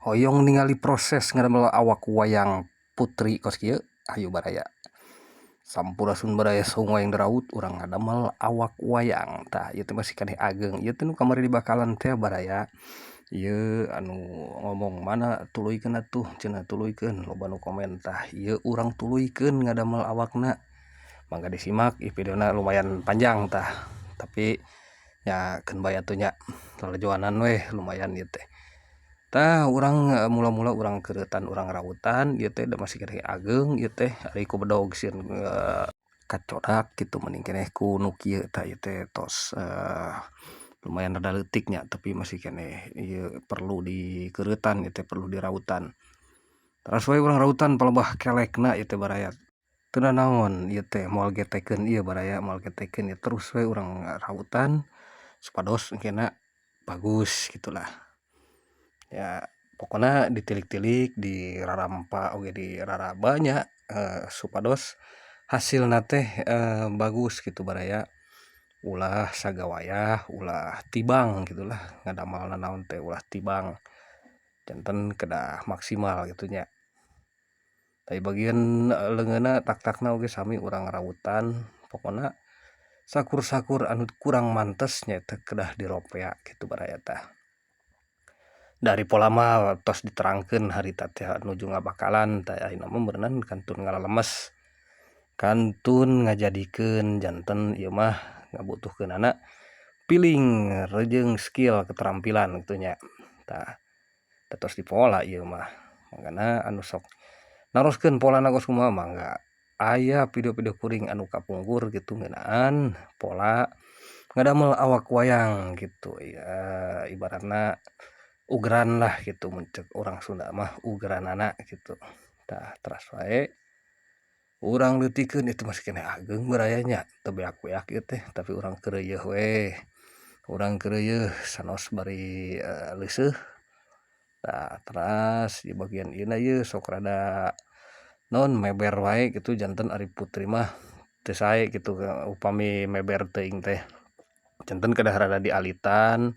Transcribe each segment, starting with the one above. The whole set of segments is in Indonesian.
hoyong ningali proses ngadamel awak wayang putri kos kieu hayu baraya sampurasun baraya saung wayang daraut urang ngadamel awak wayang tah ieu teh masih keneh ageng ieu teh nu kamari di bakalan teh baraya ieu anu ngomong mana tuluykeun atuh cenah tuluykeun loba nu komen tah ieu urang tuluykeun ngadamel awakna mangga disimak ieu videona lumayan panjang tah tapi nya keun bae atuh nya lalajoanan we lumayan ieu teh. Tah urang mula-mula urang keuretan urang rautan ieu teh da masih keneh ageng ieu teh ari ku bedog sieun kacodak kitu mending keneh ku nu kieu tah ieu teh tos lumayan rada leutik nya tapi masih keneh ieu perlu dikeuretan ieu teh perlu dirautan. Teras we urang rautan palebah kelekna ieu teh baraya teu nanaon ieu teh moal getekeun ieu baraya moal getekeun ieu terus we urang rautan supados engkena bagus gitulah. Ya pokona ditilik-tilik dirarampa oge diraraba nya supados hasilna teh bagus kitu baraya ulah sagawayah ulah tibang gitulah ngadamelna naon teh ulah tibang janten kedah maksimal kitu nya. Tapi bagian leungeunna tak-takna oge sami urang rautan pokona sakur-sakur anu kurang mantes nya teh kedah diropea kitu baraya tah. Dari pola mah tos diterangkeun harita teh nuju ngabakalan tah ayeuna mah beuneuran kantun ngalalemes kantun ngajadikeun janten ieu mah ngabutuhkeunana piling rejeung skill keterampilan kitu nya tah da tos dipola ieu mah mangana anu sok naroskeun polana kos kumaha mangga aya video-video kuring anu kapungkur gitu ngeunaan pola ngadamel awak wayang gitu ya ibaratna ugran lah gitu mun ceuk urang Sunda mah ugranana gitu. Tah teras wae urang leutikeun itu masih keneh ageng baraya nya teu beak-beak ieu teh tapi urang keureuyeeh we urang keureuyeeh sanos bari leuseuh. Tah teras di bagian ieuna ieu sok rada naon meber wae gitu janten ari putri mah teu sae gitu upami meber teuing teh janten kedah rada dialitan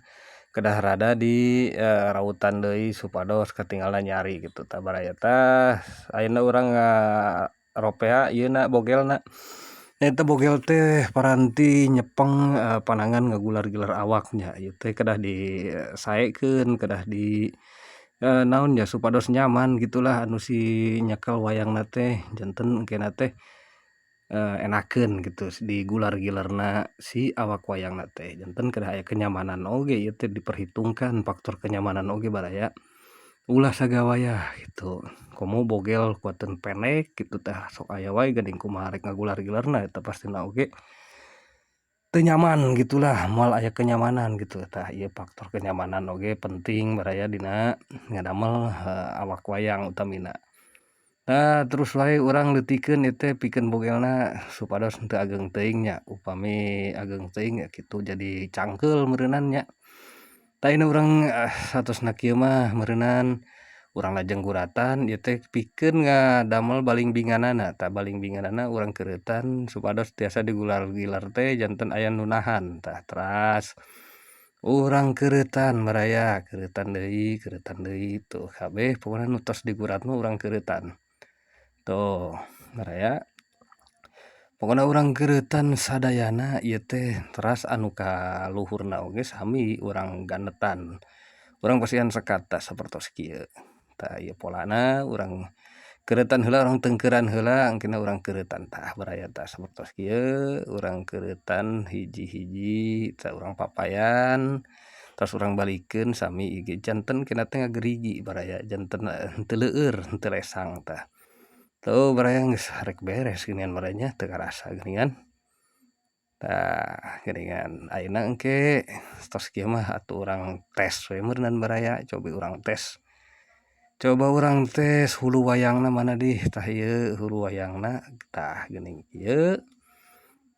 kedah rada di rautan deui supados katinggalna nyari gitu tah baraya tah ayeuna urang ngaropea ieuna bogelna eta bogel teh paranti nyepeng panangan ngagular-gilar awaknya ieu teh kedah disaekeun kedah di naon ya supados nyaman gitulah anu si nyekel wayangna teh janten engkena teh enakeun gitu digular-gilarna si awak wayangna teh janten kedah aya kenyamanan oge ieu teh diperhitungkan faktor kenyamanan oge baraya ulah sagawayah gitu komo bogel kuateun pendek kitu tah sok aya wae geuning kumaha rek ngagular-gilarna eta pastina oge teu nyaman gitulah moal aya kenyamanan gitu tah ieu faktor kenyamanan oge penting baraya dina ngadamel awak wayang utamina. Nah terus wae urang leutikeun ieu teh pikeun bogelna supados teu ageng teuing nya upami ageng teuing ya kitu jadi cangkeul meureunan nya. Tah ayeuna urang satosna kieu mah meureunan urang lajeng guratan ieu teh pikeun ngadamel balingbinganana tah balingbinganana urang keuretan supados tiasa digular-gilar teh janten aya nu nahan tah teras urang keuretan baraya keuretan deui tuh kabeh pokona nu tos digurat mah urang keuretan. Tuh baraya pokona urang keuretan sadayana ieu teh teras anu kaluhurna oge sami urang ganetan urang pasihan sekat tah sapertos kieu tah ieu polana urang keuretan heula urang teungkeuran heula engkena urang keuretan tah baraya tah sapertos kieu urang keuretan hiji-hiji tah urang papayan tos urang balikeun sami ieu janten kena teh ngagerigi baraya janten henteu leueur henteu lesang tah. Tuh baraya geus rek beres geuningan baraya nya teu karasa geuningan. Tah geuningan ayeuna engke tos kieu mah atuh urang tes we meureunan baraya cobi urang tes. Coba urang tes hulu wayangna mana dih tah ieu hulu wayangna tah geuning ieu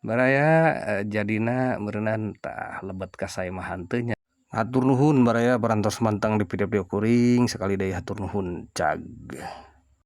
baraya jadina meureunan tah lebet kasaemahan teu nya. Hatur nuhun baraya parantos mantang di video-video kuring sakali deui hatur nuhun cag.